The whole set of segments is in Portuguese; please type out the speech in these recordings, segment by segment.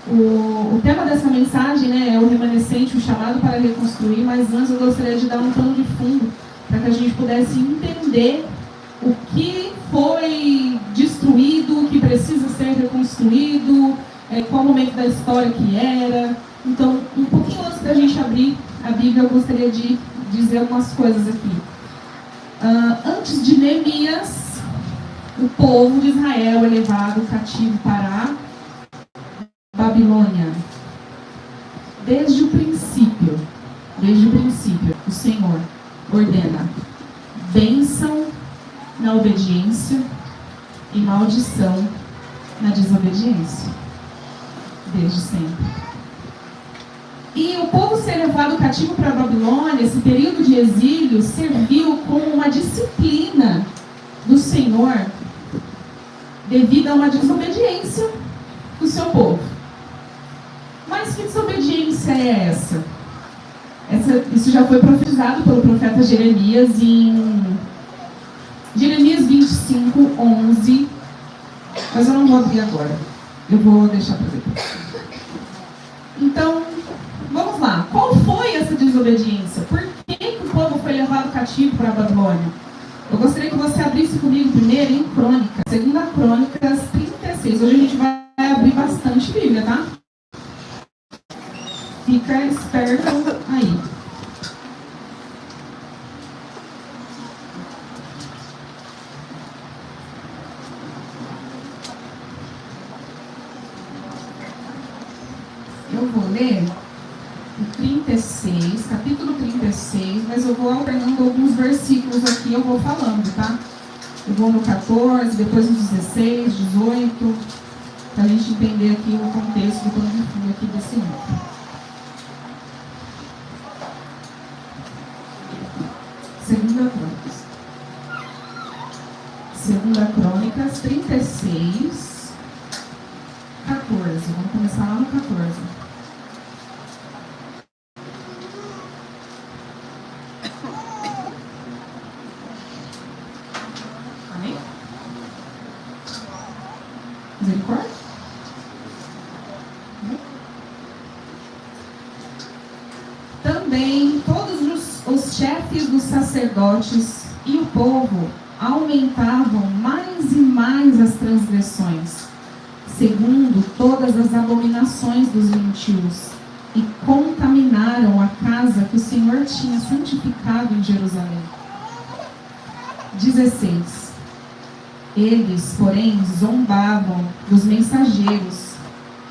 O tema dessa mensagem, né, é o remanescente, o chamado para reconstruir, mas antes eu gostaria de dar um pano de fundo para que a gente pudesse entender o que foi destruído, o que precisa ser reconstruído, qual momento da história que era. Então, um pouquinho antes da gente abrir a Bíblia, eu gostaria de dizer algumas coisas aqui. Antes de Neemias, o povo de Israel é levado cativo para a Babilônia. Desde o princípio, o Senhor ordena bênção na obediência e maldição na desobediência. Desde sempre. E o povo ser levado cativo para a Babilônia, esse período de exílio, serviu como uma disciplina do Senhor devido a uma desobediência do seu povo. Mas que desobediência é essa? Isso já foi profetizado pelo profeta Jeremias em Jeremias 25, 11. Mas eu não vou abrir agora. Eu vou deixar para depois. Então, vamos lá. Qual foi essa desobediência? Por que o povo foi levado cativo para a Babilônia? Eu gostaria que você abrisse comigo primeiro em Crônicas, 2 Crônicas 36. Hoje a gente vai abrir bastante Bíblia, tá? Fica esperto aí. Eu vou ler o 36, capítulo 36, mas eu vou alternando alguns versículos aqui, eu vou falando, tá? Eu vou no 14, depois no 16, 18, para a gente entender aqui o contexto do plano de fundo aqui desse livro. 2 Crônicas 36, 14. Vamos começar lá no 14. Amém? Misericórdia? Também todos os chefes dos sacerdotes e o povo aumentavam mais e mais as transgressões, segundo todas as abominações dos gentios, e contaminaram a casa que o Senhor tinha santificado em Jerusalém. 16. Eles, porém, zombavam dos mensageiros,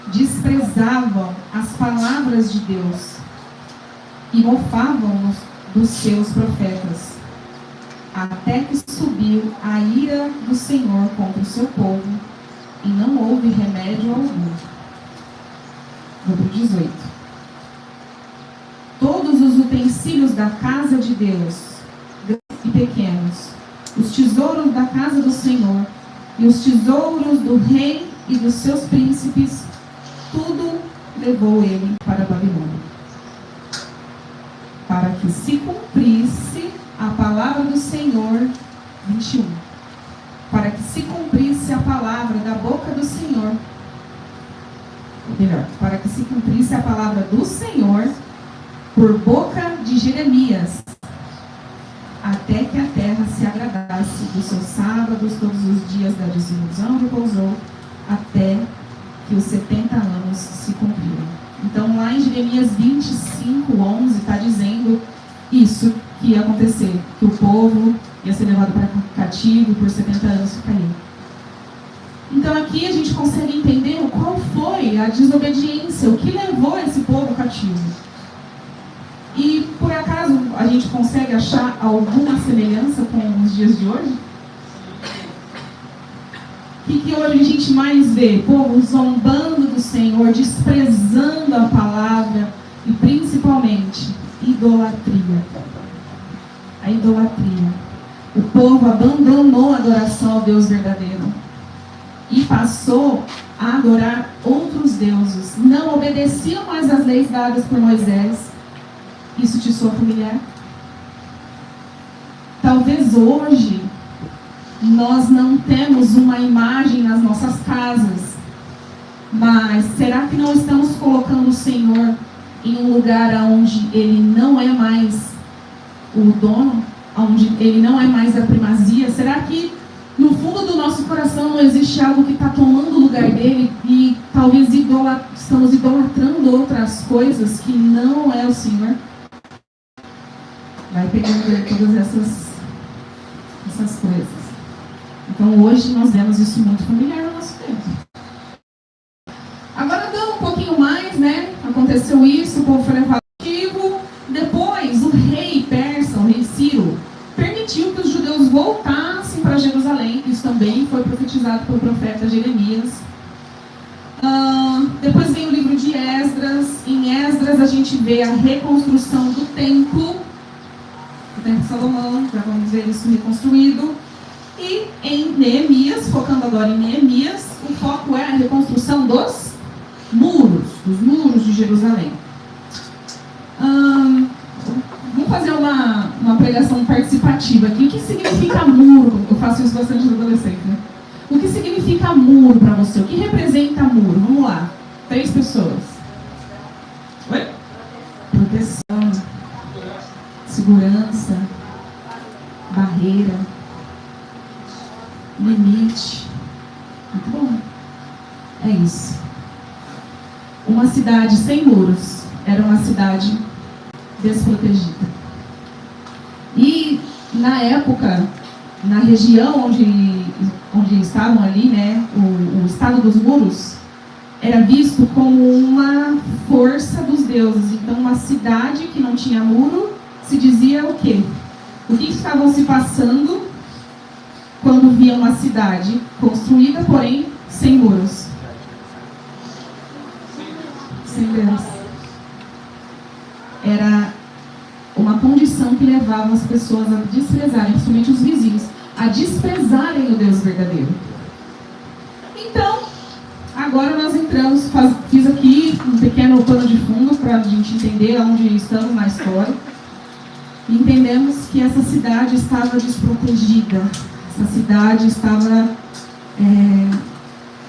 desprezavam as palavras de Deus e mofavam dos seus profetas, até que subiu a ira do Senhor contra o seu povo, e não houve remédio algum. Número 18. Todos os utensílios da casa de Deus, grandes e pequenos, os tesouros da casa do Senhor, e os tesouros do rei e dos seus príncipes, tudo levou ele para a Babilônia, para que se cumprisse a palavra do Senhor. 21. Para que se cumprisse a palavra da boca do Senhor, ou melhor, para que se cumprisse a palavra do Senhor por boca de Jeremias, até que a terra se agradasse dos seus sábados, todos os dias da desilusão repousou, até que os 70 anos se cumpriram. Então, lá em Jeremias 25, 11, está dizendo isso que ia acontecer, que o povo ia ser levado para cativo por 70 anos ficaria. Então, aqui a gente consegue entender qual foi a desobediência, o que levou esse povo cativo. E, por acaso, a gente consegue achar alguma semelhança com os dias de hoje? O que hoje a gente mais vê? Povo zombando do Senhor, desprezando a palavra e, principalmente, idolatria. A idolatria. O povo abandonou a adoração ao Deus verdadeiro e passou a adorar outros deuses. Não obedeciam mais às leis dadas por Moisés. Isso te soa familiar? Talvez hoje nós não temos uma imagem nas nossas casas Mas será que não estamos colocando o Senhor em um lugar onde Ele não é mais o dono, onde Ele não é mais a primazia? Será que no fundo do nosso coração não existe algo que está tomando o lugar dele e talvez estamos idolatrando outras coisas que não é o Senhor? Vai pegando todas essas coisas. Então hoje nós vemos isso muito familiar no nosso tempo. Agora dando um pouquinho mais, né? Aconteceu isso, o povo foi levado cativo. Depois o rei persa, o rei Ciro, permitiu que os judeus voltassem para Jerusalém. Isso também foi profetizado pelo profeta Jeremias. Depois vem o livro de Esdras. Em Esdras a gente vê a reconstrução do templo. O templo de Salomão, já vamos ver isso reconstruído. E em Neemias, focando agora em Neemias, o foco é a reconstrução dos muros de Jerusalém. Vamos fazer uma pregação participativa aqui. O que significa muro? Eu faço isso bastante no adolescente, né? O que significa muro para você? O que representa muro? Vamos lá. 3 pessoas. Oi? Proteção, segurança, barreira, limite. Muito bom. É isso. Uma cidade sem muros era uma cidade desprotegida. E na época, na região onde estavam ali, né, o estado dos muros era visto como uma força dos deuses. Então uma cidade que não tinha muro se dizia o quê? O que estavam se passando quando via uma cidade construída, porém sem muros? Sem Deus. Era uma condição que levava as pessoas a desprezarem, principalmente os vizinhos, a desprezarem o Deus verdadeiro. Então, agora nós entramos, fiz aqui um pequeno pano de fundo para a gente entender onde estamos na história. E entendemos que essa cidade estava desprotegida. Essa cidade estava...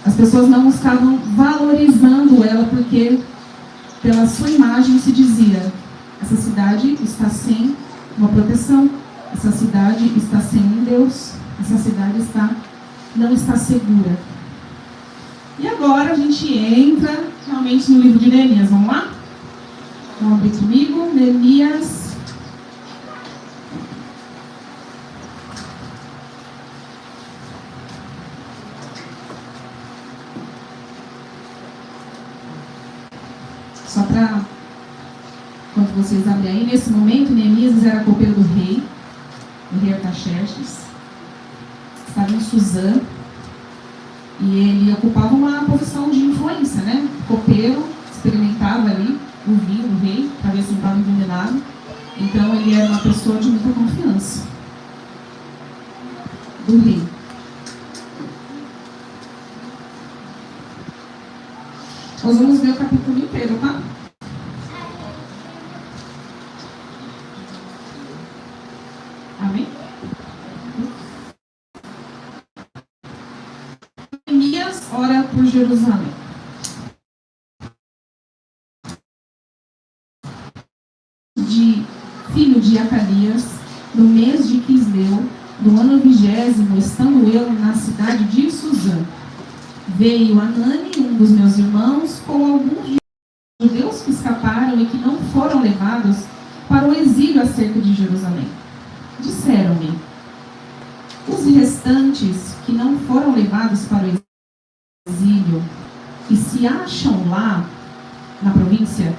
as pessoas não estavam valorizando ela porque pela sua imagem se dizia: essa cidade está sem uma proteção, essa cidade está sem um Deus, essa cidade não está segura. E agora a gente entra realmente no livro de Neemias. Vamos lá? Vamos abrir comigo. Neemias. Só para, quando vocês abrem aí, nesse momento, Neemias era copeiro do rei Artaxerxes, estava em Suzã, e ele ocupava uma posição de influência, né? Copeiro, experimentava ali o vinho do rei, para ver se não estava envenenado. Então ele era uma pessoa de muita confiança do rei. Nós vamos ver o capítulo inteiro, tá? Amém? Neemias ora por Jerusalém. Filho de Acalias, no mês de Quisleu, do ano 20º, estando eu na cidade de Suzã, veio Anani, um dos meus irmãos, com alguns judeus que escaparam e que não foram levados para o exílio acerca de Jerusalém. Disseram-me: os restantes que não foram levados para o exílio e se acham lá na província,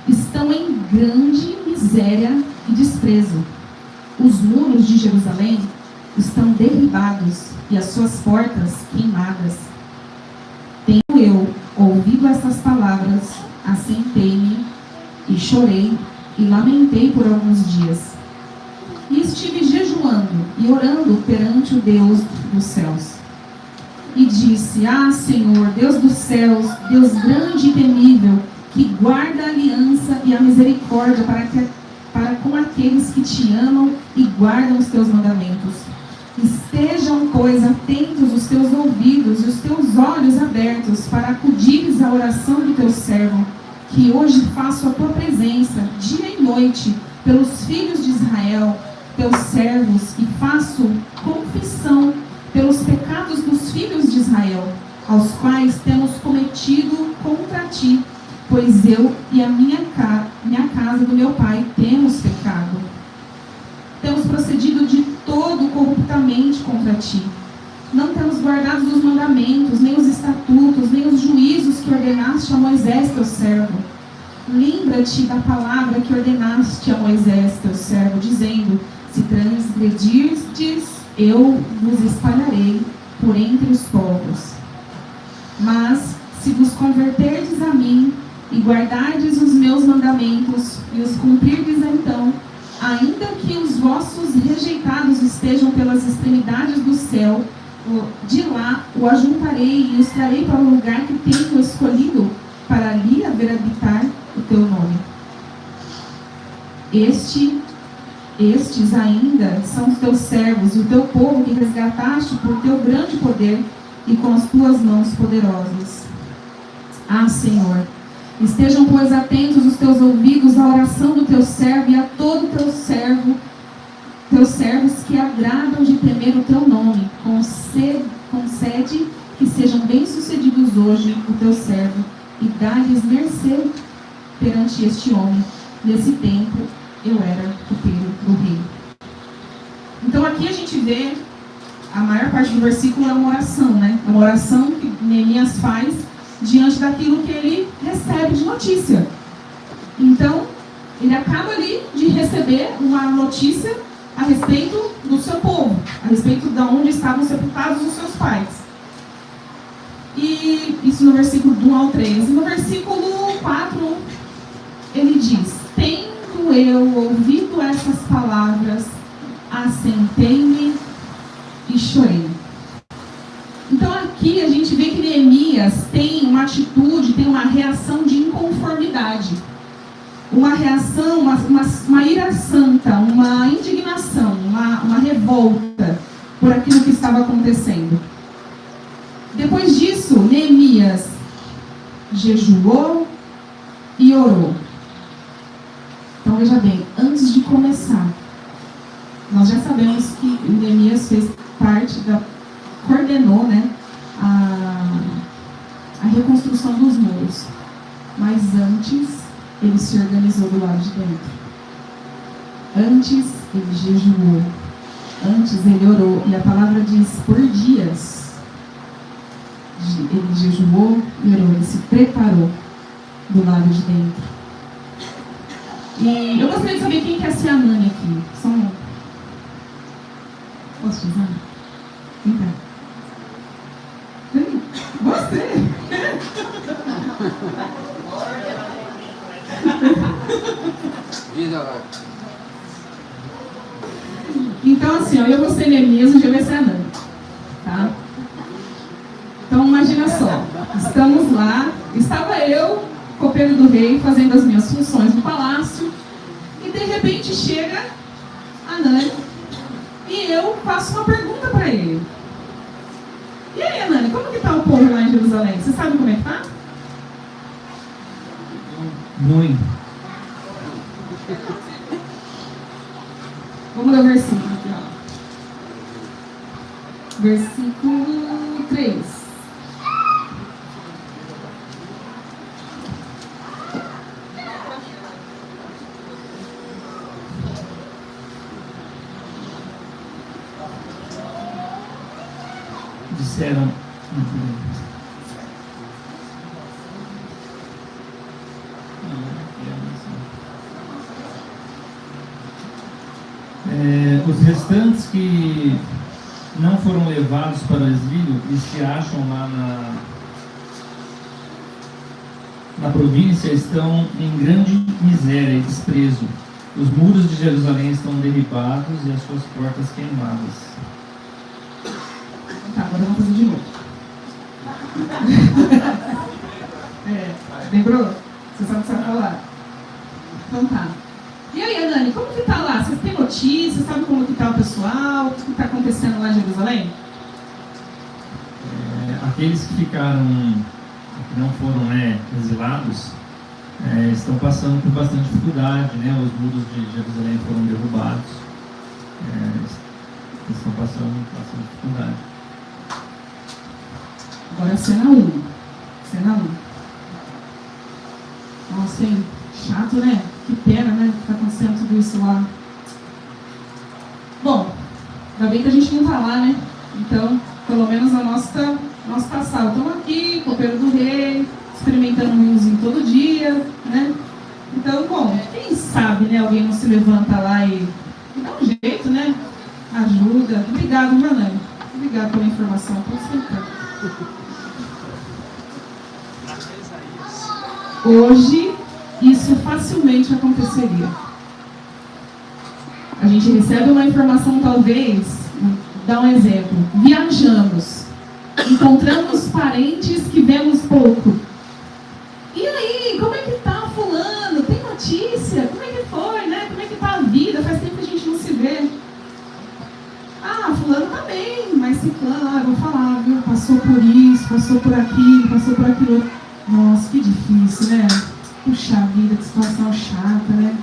estão em grande miséria e desprezo. Os muros de Jerusalém estão derribados e as suas portas queimadas. Tendo eu ouvido essas palavras, assentei-me e chorei e lamentei por alguns dias. E estive jejuando e orando perante o Deus dos céus. E disse: ah, Senhor, Deus dos céus, Deus grande e temível, que guarda a aliança e a misericórdia para com aqueles que te amam e guardam os teus mandamentos. Estejam, pois, atentos os teus ouvidos e os teus olhos abertos para acudires à oração do teu servo, que hoje faço a tua presença, dia e noite, pelos filhos de Israel, teus servos, e faço confissão pelos pecados dos filhos de Israel, aos quais temos cometido contra ti, pois eu e a minha casa do meu pai temos pecado. Temos procedido de todo corruptamente contra ti. Não temos guardado os mandamentos, nem os estatutos, nem os juízos que ordenaste a Moisés, teu servo. Lembra-te da palavra que ordenaste a Moisés, teu servo, dizendo: se transgredirdes, eu vos espalharei por entre os povos. Mas, se vos converterdes a mim, e guardardes os meus mandamentos, e os cumprirdes então, ainda que os vossos rejeitados estejam pelas extremidades do céu, de lá o ajuntarei e os trarei para o lugar que tenho escolhido, para ali haver habitar o teu nome. Estes ainda são os teus servos, e o teu povo que resgataste por teu grande poder e com as tuas mãos poderosas. Ah, Senhor, estejam, pois, atentos os teus ouvidos à oração do teu servo e a todo teus servos que agradam de temer o teu nome. Concede que sejam bem-sucedidos hoje o teu servo e dá-lhes mercê perante este homem. Nesse tempo eu era copeiro do rei. Então aqui a gente vê, a maior parte do versículo é uma oração, né? É uma oração que Neemias faz diante daquilo que ele recebe de notícia. Então, ele acaba ali de receber uma notícia a respeito do seu povo, a respeito de onde estavam sepultados os seus pais. E isso no versículo 1 ao 3. E no versículo 4, ele diz: tendo eu ouvido essas palavras, assentei-me e chorei. Então aqui a gente vê que Neemias tem uma atitude, tem uma reação de inconformidade. Uma reação, uma ira santa, uma indignação, uma revolta por aquilo que estava acontecendo. Depois disso, Neemias jejuou e orou. Então veja bem, antes de começar, nós já sabemos que Neemias fez parte coordenou, né, a reconstrução dos muros. Mas antes, ele se organizou do lado de dentro. Antes, ele jejuou. Antes, ele orou. E a palavra diz, por dias, ele jejuou e orou. Ele se preparou do lado de dentro. E eu gostaria de saber quem quer ser a Nani aqui. Posso te usar? Vem cá. Você? Então assim, eu vou ser Neemias e vai ser a Nani, tá? Então imagina só, estamos lá, estava eu, copeiro do rei, fazendo as minhas funções no palácio, e de repente chega a Nani e eu faço uma pergunta para ele. E aí, Nani, como que está o povo lá em Jerusalém? Você sabe como é que está? Ruim. Vamos ler o versículo aqui, ó. Versículo 3. Disseram. Os restantes que não foram levados para o exílio e se acham lá na província estão em grande miséria e desprezo. Os muros de Jerusalém estão derribados e as suas portas queimadas. Tá, agora vamos fazer de novo. Lembrou? Você sabe o que você vai falar? Então tá. E aí, Nani, como que tá lá? Vocês têm notícia? notícia? Sabe como que está o pessoal? O que está acontecendo lá em Jerusalém? Aqueles que ficaram, que não foram exilados, estão passando por bastante dificuldade, os muros de Jerusalém foram derrubados, estão passando dificuldade. Agora cena 1. Nossa, hein? Chato, né? Que pena, né? Que está acontecendo tudo isso lá. Bom, ainda bem que a gente não está lá, né? Então, pelo menos a nossa tá salva. Estamos aqui, copeiro do rei, experimentando um vinhozinho todo dia, né? Então, bom, quem sabe, né? Alguém não se levanta lá e dá um jeito, né? Ajuda. Obrigado, Janane. Obrigado pela informação. Pode sentar. Hoje, isso facilmente aconteceria. A gente recebe uma informação, talvez, dá um exemplo. Viajamos, encontramos parentes que vemos pouco. E aí, como é que tá fulano? Tem notícia? Como é que foi, né? Como é que tá a vida? Faz tempo que a gente não se vê. Ah, fulano tá bem, mas ciclano, eu vou falar, viu? Passou por isso, passou por aquilo, passou por aquilo. Nossa, que difícil, né? Puxa vida, que situação chata, né?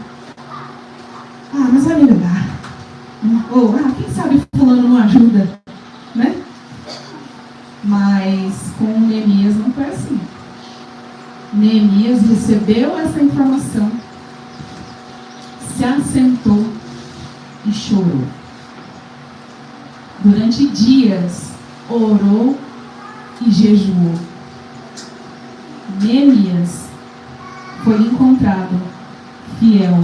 Ah, mas vai melhorar. Ou, quem sabe fulano não ajuda, né? Mas com Neemias não foi assim. Neemias recebeu essa informação, se assentou e chorou. Durante dias, orou e jejuou. Neemias foi encontrado fiel,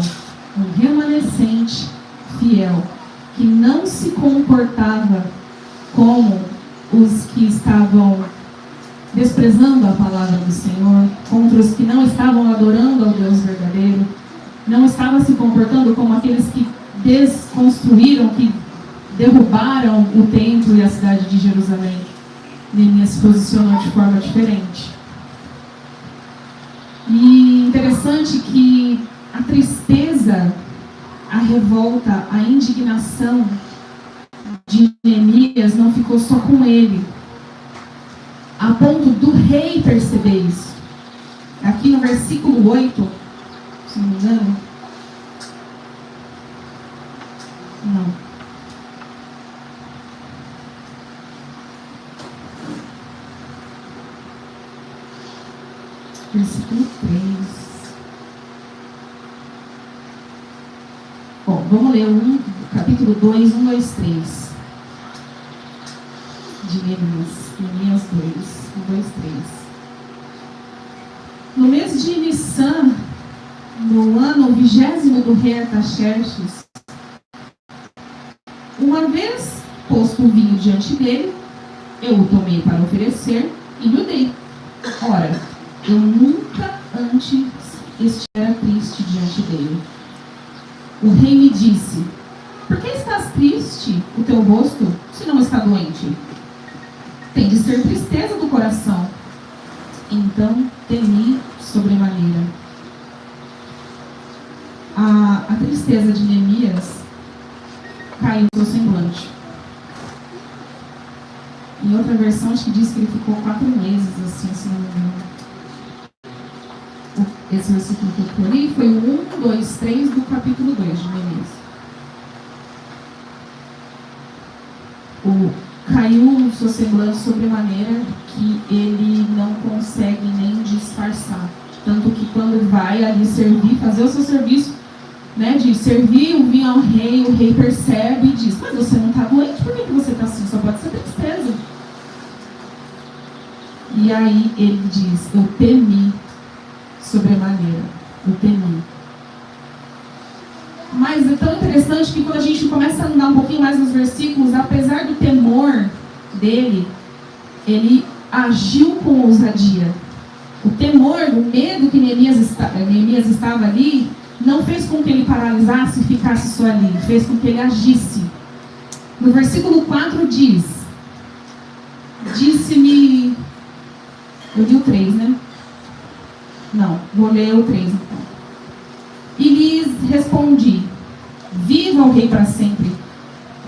um remanescente fiel, que não se comportava como os que estavam desprezando a palavra do Senhor, contra os que não estavam adorando ao Deus verdadeiro, não estava se comportando como aqueles que desconstruíram, que derrubaram o templo e a cidade de Jerusalém. Neemias se posicionou de forma diferente. E interessante que a tristeza, a revolta, a indignação de Neemias não ficou só com ele, a ponto do rei perceber isso. Aqui no versículo 8, se não me engano, não. Versículo 3. Bom, vamos ler capítulo 2, 1, 2, 3. De Neemias 2, 1, 2, 3. No mês de Nissan, no ano 20º do rei Artaxerxes, uma vez posto o vinho diante dele, eu o tomei para oferecer e lhe dei. Ora, eu nunca antes estivera triste diante dele. O rei me disse: por que estás triste o teu rosto, se não está doente? Tem de ser tristeza do coração. Então temi sobremaneira. A tristeza de Neemias caiu no seu semblante. Em outra versão, acho que diz que ele ficou 4 meses assim, se não me engano. Esse versículo que eu li foi o 1, 2, 3 do capítulo 2 de Neemias. Caiu no seu semblante sobremaneira que ele não consegue nem disfarçar. Tanto que quando vai ali servir, fazer o seu serviço, né, de servir o vinho ao rei, o rei percebe e diz: mas você não está doente, por que você está assim? Só pode ser tristeza. E aí ele diz: eu temi sobremaneira, eu temi. Mas é tão interessante que quando a gente começa a andar um pouquinho mais nos versículos, apesar do temor dele, ele agiu com ousadia. O temor, o medo que Neemias estava ali, não fez com que ele paralisasse e ficasse só ali, fez com que ele agisse. No versículo 4 diz: disse-me, eu li o 3, né? Não, vou ler o 3 então. E lhes respondi: Viva o rei para sempre.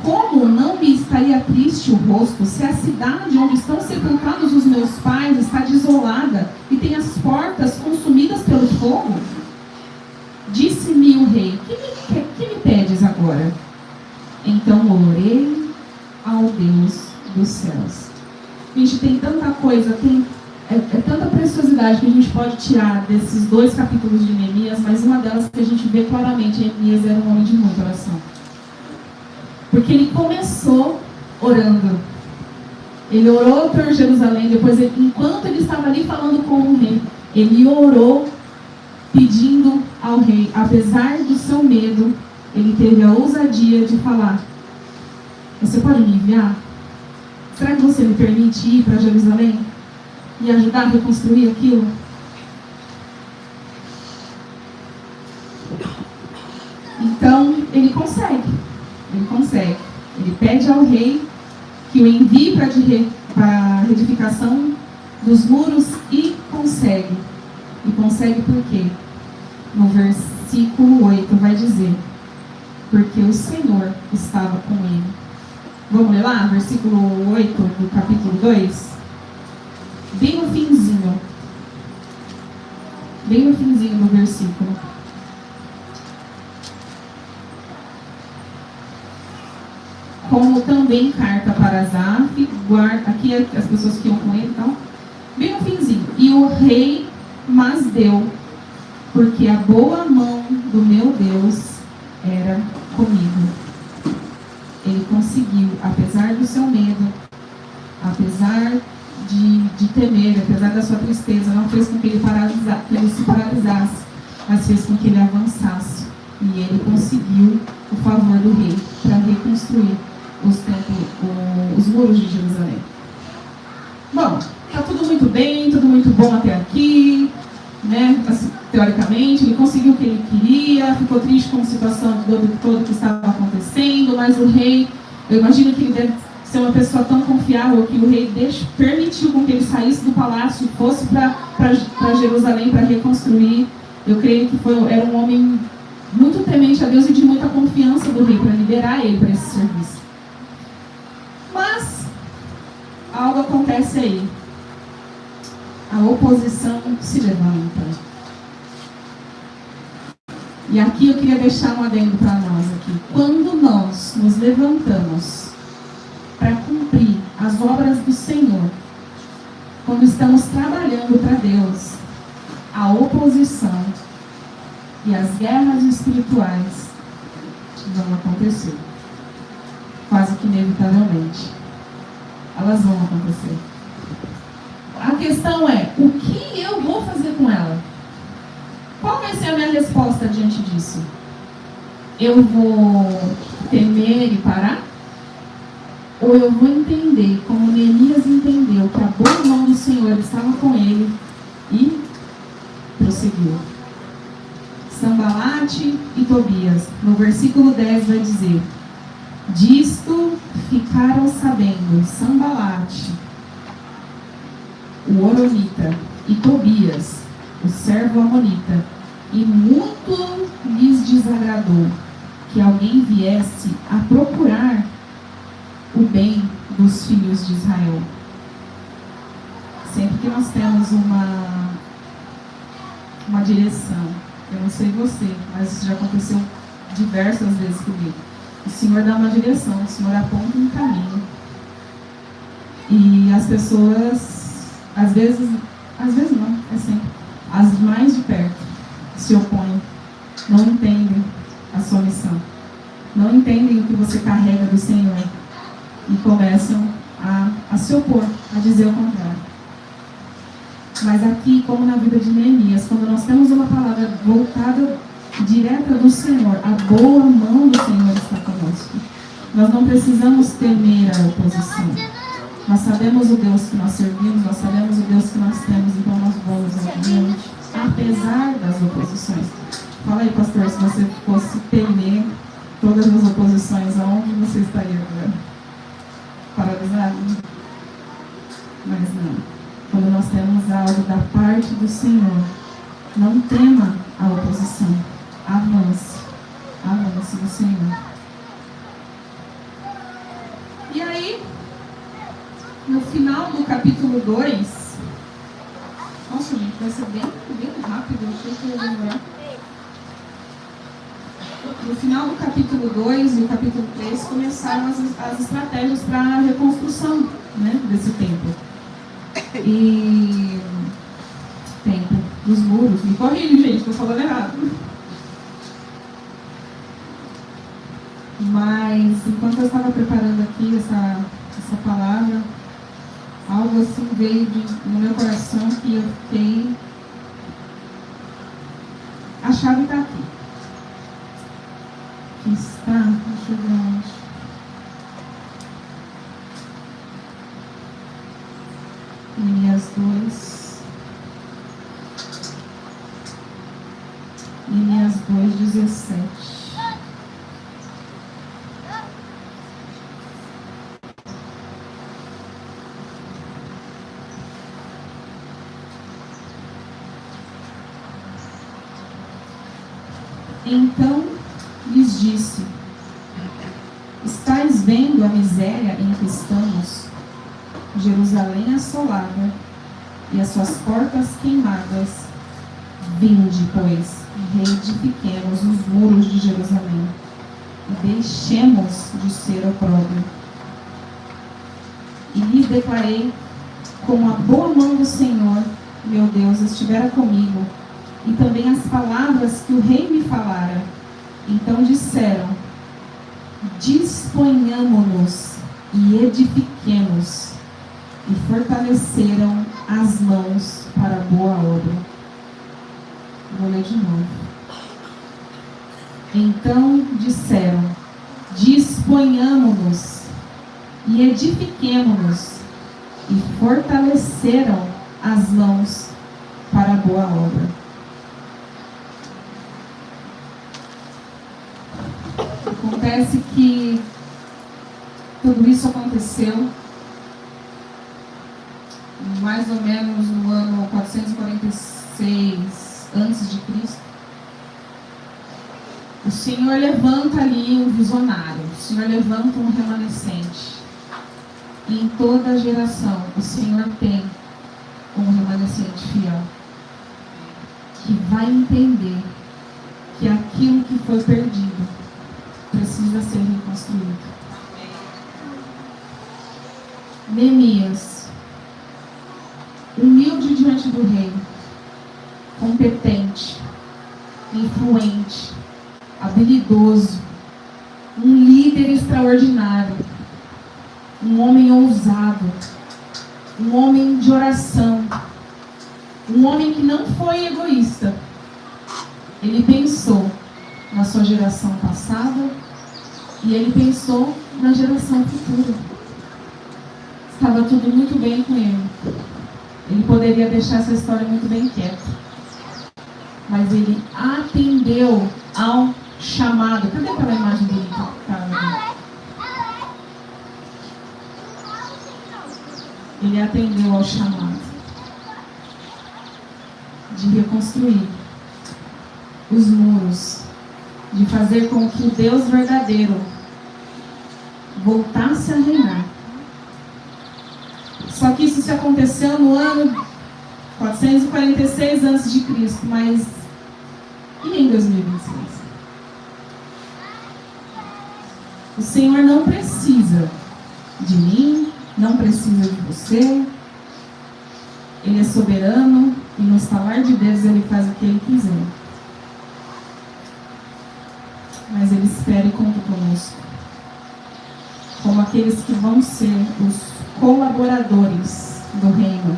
Como não me estaria triste o rosto se a cidade onde estão sepultados os meus pais está desolada e tem as portas consumidas pelo fogo? Disse-me o rei: que me pedes agora? Então orei ao Deus dos céus. Gente, tem tanta coisa, é tanta preciosidade que a gente pode tirar desses 2 capítulos de Neemias, mas uma delas que a gente vê claramente, Neemias era um homem de muita oração. Porque ele começou orando. Ele orou por Jerusalém, depois, enquanto ele estava ali falando com o rei, ele orou pedindo ao rei, apesar do seu medo, ele teve a ousadia de falar: você pode me enviar? Será que você me permite ir para Jerusalém e ajudar a reconstruir aquilo? Então, ele consegue. Ele pede ao rei que o envie para a reedificação dos muros e consegue. E consegue por quê? No versículo 8 vai dizer: porque o Senhor estava com ele. Vamos ler lá? Versículo 8 do capítulo 2. Bem no finzinho do versículo. Como também carta para Asaf, aqui as pessoas que iam com ele, então, bem no finzinho. E o rei mas deu, porque a boa mão do meu Deus era comigo. Ele conseguiu, apesar do seu medo, apesar de temer, apesar da sua tristeza, não fez com que ele se paralisasse, mas fez com que ele avançasse. E ele conseguiu o favor do rei para reconstruir os muros de Jerusalém. Bom, está tudo muito bem, tudo muito bom até aqui, né? Assim, teoricamente, ele conseguiu o que ele queria, ficou triste com a situação toda que estava acontecendo, mas o rei, eu imagino que ele deve ser uma pessoa tão confiável que o rei permitiu com que ele saísse do palácio e fosse para Jerusalém para reconstruir. Eu creio que era um homem muito temente a Deus e de muita confiança do rei para liberar ele para esse serviço. Mas algo acontece aí. A oposição se levanta. E aqui eu queria deixar um adendo para nós aqui. Quando nós nos levantamos para cumprir as obras do Senhor, quando estamos trabalhando para Deus, a oposição e as guerras espirituais vão acontecer. Quase que inevitavelmente. Elas vão acontecer. A questão é, o que eu vou fazer com ela? Qual vai ser a minha resposta diante disso? Eu vou temer e parar? Ou eu vou entender, como Neemias entendeu, que a boa mão do Senhor estava com ele e prosseguiu? Sanbalate e Tobias, no versículo 10 vai dizer: disto ficaram sabendo Sanbalate, o Horonita, e Tobias, o servo amonita, e muito lhes desagradou que alguém viesse a procurar o bem dos filhos de Israel. Sempre que nós temos uma direção, eu não sei você, mas isso já aconteceu diversas vezes comigo. O Senhor dá uma direção, o Senhor aponta um caminho. E as pessoas, às vezes não, é sempre, as mais de perto se opõem, não entendem a sua missão, não entendem o que você carrega do Senhor e começam a se opor, a dizer o contrário. Mas aqui, como na vida de Neemias, quando nós temos uma palavra voltada direta do Senhor, a boa mão do Senhor está conosco. Nós não precisamos temer a oposição. Nós sabemos o Deus que nós servimos, nós sabemos o Deus que nós temos, então nós vamos ouvir, apesar das oposições. Fala aí, pastor, se você fosse temer todas as oposições, aonde você estaria agora? Paralisado? Mas não. Quando nós temos algo da parte do Senhor, não tema a oposição. Avance. Avance do Senhor. E aí, no final do capítulo 2, nossa gente, vai ser bem rápido, eu achei que eu ia lembrar. No final do capítulo 2 e o capítulo 3 começaram as estratégias para a reconstrução, né, desse templo. E templo dos muros. Me corrige, gente, estou falando errado. Mas enquanto eu estava preparando aqui essa palavra, algo assim veio no meu coração que eu fiquei. A chave está aqui. Que está, deixa eu ver onde. Neemias 2. Neemias 2:17. Então lhes disse: estáis vendo a miséria em que estamos? Jerusalém assolada e as suas portas queimadas. Vinde, pois, reedifiquemos os muros de Jerusalém e deixemos de ser opróbrio. E lhes declarei como a boa mão do Senhor, meu Deus, estivera comigo, e também as palavras que o rei me falara. Então disseram: disponhamo-nos e edifiquemos. E fortaleceram as mãos para a boa obra. Vou ler de novo. Então disseram: disponhamo-nos e edifiquemo-nos. E fortaleceram as mãos para a boa obra. Acontece que tudo isso aconteceu mais ou menos no ano 446 a.C. O Senhor levanta ali um visionário, o Senhor levanta um remanescente. E em toda geração o Senhor tem um remanescente fiel, que vai entender que aquilo que foi perdido precisa ser reconstruído. Neemias, humilde diante do rei, competente, influente, habilidoso, um líder extraordinário, um homem ousado, um homem de oração, um homem que não foi egoísta. Ele pensou na sua geração passada e ele pensou na geração futura. Estava tudo muito bem com ele. Ele poderia deixar essa história muito bem quieta. Mas ele atendeu ao chamado. Cadê aquela imagem dele? Ele atendeu ao chamado de reconstruir os muros, de fazer com que o Deus verdadeiro voltasse a reinar. Só que isso se aconteceu no ano 446 a.C., mas e em 2026? O Senhor não precisa de mim, não precisa de você. Ele é soberano e no estalar de dedos ele faz o que ele quiser. Mas ele espera e conta conosco, como aqueles que vão ser os colaboradores do reino,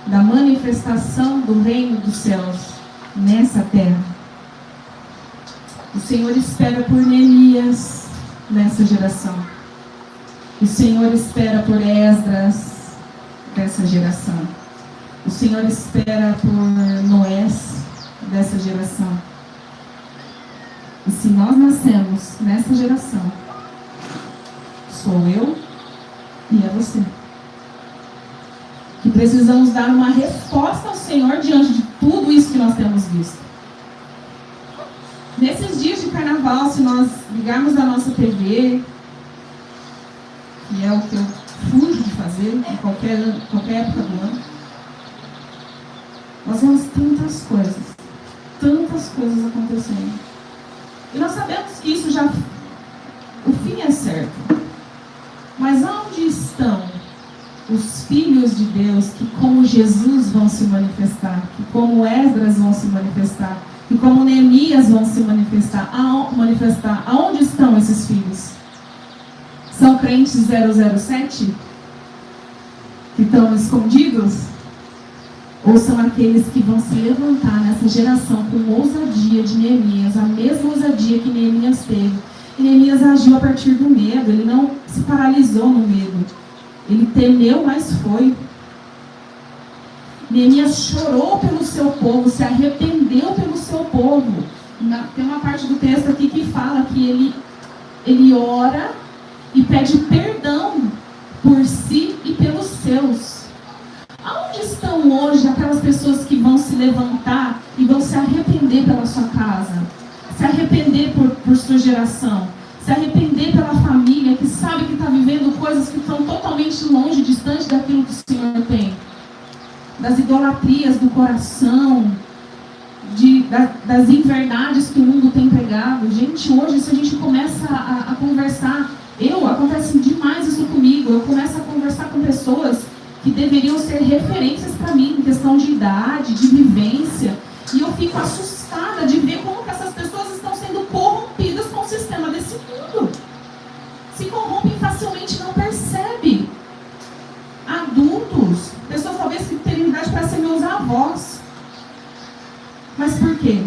da manifestação do reino dos céus nessa terra. O Senhor espera por Neemias nessa geração. O Senhor espera por Esdras dessa geração. O Senhor espera por Noés dessa geração. E se nós nascemos nessa geração, sou eu e é você, que precisamos dar uma resposta ao Senhor diante de tudo isso que nós temos visto. Nesses dias de carnaval, se nós ligarmos a nossa TV, que é o que eu fujo de fazer em qualquer época do ano, nós vemos tantas coisas acontecendo. E nós sabemos que isso já, o fim é certo. Mas onde estão os filhos de Deus que como Jesus vão se manifestar, que como Esdras vão se manifestar, que como Neemias vão se manifestar? Aonde estão esses filhos? São crentes 007? Que estão escondidos? Ou são aqueles que vão se levantar nessa geração com ousadia de Neemias, a mesma ousadia que Neemias teve? E Neemias agiu a partir do medo, ele não se paralisou no medo. Ele temeu, mas foi. Neemias chorou pelo seu povo, se arrependeu pelo seu povo. Tem uma parte do texto aqui que fala que ele ora e pede perdão por si e pelos seus. Aonde estão hoje aquelas pessoas que vão se levantar e vão se arrepender pela sua casa? Se arrepender por sua geração? Se arrepender pela família que sabe que está vivendo coisas que estão totalmente longe, distante daquilo que o Senhor tem? Das idolatrias do coração, das inverdades que o mundo tem pregado. Gente, hoje, se a gente começa a conversar, acontece demais isso comigo, eu começo a conversar com pessoas que deveriam ser referências para mim, em questão de idade, de vivência, e eu fico assustada de ver como que essas pessoas estão sendo corrompidas com o sistema desse mundo. Se corrompem facilmente, não percebe. Adultos, pessoas talvez que teriam idade para ser meus avós. Mas por quê?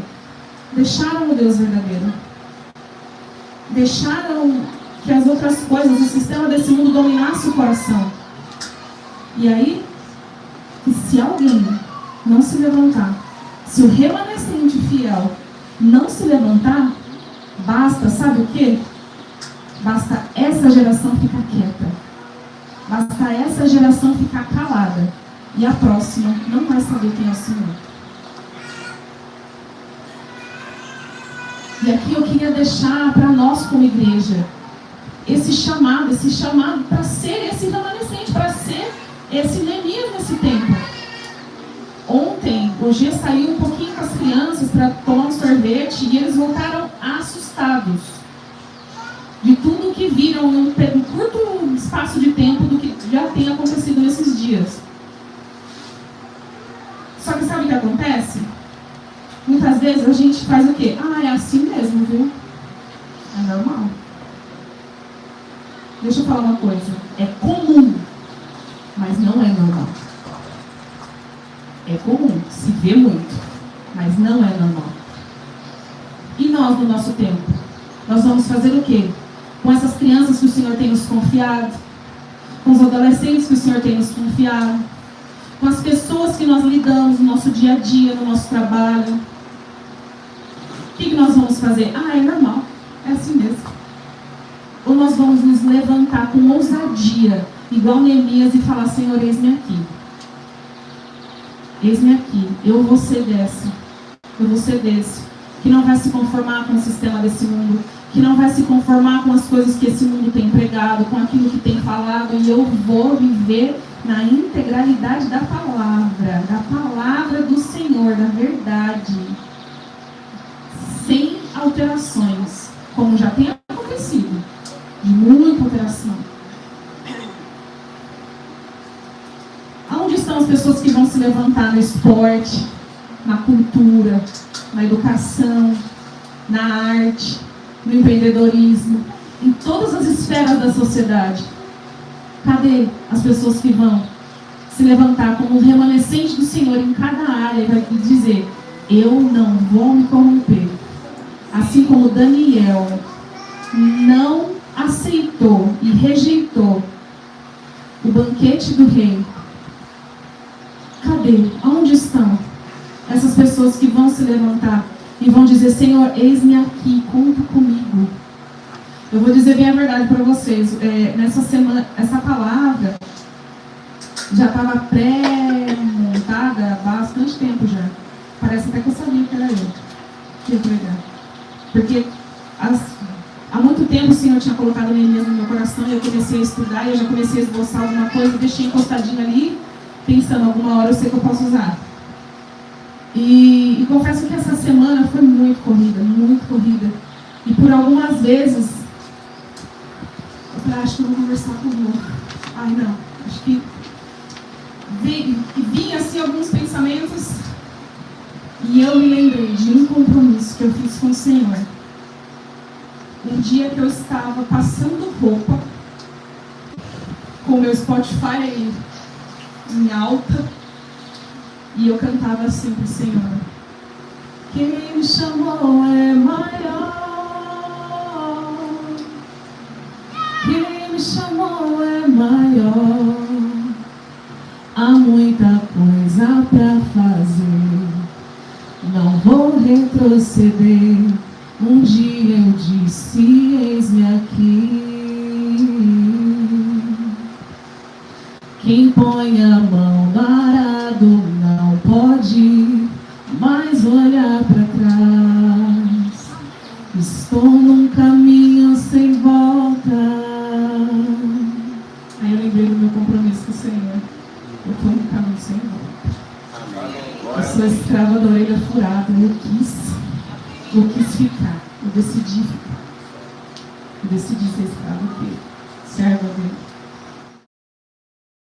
Deixaram o Deus verdadeiro. Deixaram que as outras coisas, o sistema desse mundo dominasse o coração. E aí, que se alguém não se levantar, se o remanescente fiel não se levantar, basta, sabe o quê? Basta essa geração ficar quieta. Basta essa geração ficar calada. E a próxima não vai saber quem é o Senhor. E aqui eu queria deixar para nós como igreja esse chamado para ser esse remanescente, para ser esse Neemias nesse tempo. Ontem, o G saiu um pouquinho com as crianças para tomar um sorvete e eles voltaram assustados de tudo que viram num curto espaço de tempo do que já tem acontecido nesses dias. Só que sabe o que acontece? Muitas vezes a gente faz o quê? É assim mesmo, viu? É normal. Deixa eu falar uma coisa. É comum, mas não é normal. É comum, se vê muito, mas não é normal. E nós, no nosso tempo? Nós vamos fazer o quê? Com essas crianças que o Senhor tem nos confiado, com os adolescentes que o Senhor tem nos confiado, com as pessoas que nós lidamos no nosso dia a dia, no nosso trabalho. O que nós vamos fazer? É normal, é assim mesmo. Ou nós vamos nos levantar com ousadia, igual Neemias, e falar: Senhor, eis-me aqui. Eis-me aqui, eu vou ser desse, que não vai se conformar com o sistema desse mundo, que não vai se conformar com as coisas que esse mundo tem pregado, com aquilo que tem falado, e eu vou viver na integralidade da palavra do Senhor, da verdade, sem alterações, como já tem acontecido, de muita alteração. Aonde estão as pessoas que vão se levantar no esporte, na cultura, na educação, na arte, no empreendedorismo, em todas as esferas da sociedade? Cadê as pessoas que vão se levantar como remanescente do Senhor em cada área e vai dizer: eu não vou me corromper? Assim como Daniel não aceitou e rejeitou o banquete do rei. Cadê? Onde estão essas pessoas que vão se levantar e vão dizer: Senhor, eis-me aqui, conta comigo? Eu vou dizer bem a verdade para vocês. Nessa semana, essa palavra já estava pré-montada há bastante tempo já. Parece até que eu sabia que era eu que ia pregar. Porque há muito tempo o Senhor tinha colocado Neemias no meu coração e eu comecei a estudar e eu já comecei a esboçar alguma coisa, deixei encostadinho ali, pensando, alguma hora eu sei que eu posso usar. E confesso que essa semana foi muito corrida, muito corrida. E por algumas vezes, eu falei, acho que eu vou conversar com o Rô. Ai não, acho que vinha assim alguns pensamentos e eu me lembrei de um compromisso que eu fiz com o Senhor. Um dia que eu estava passando roupa, com meu Spotify em alta, e eu cantava assim pro Senhor: quem me chamou é maior, quem me chamou é maior, há muita coisa pra fazer, não vou retroceder. Um dia eu disse, eis-me aqui. Quem põe a mão no arado não pode mais olhar para trás. Estou num caminho sem volta. Aí eu lembrei do meu compromisso com o Senhor. Eu estou num caminho sem volta. Eu sou escrava da orelha furada. Eu quis ficar, eu decidi ficar. Eu decidi ser escravo dele, servo dele.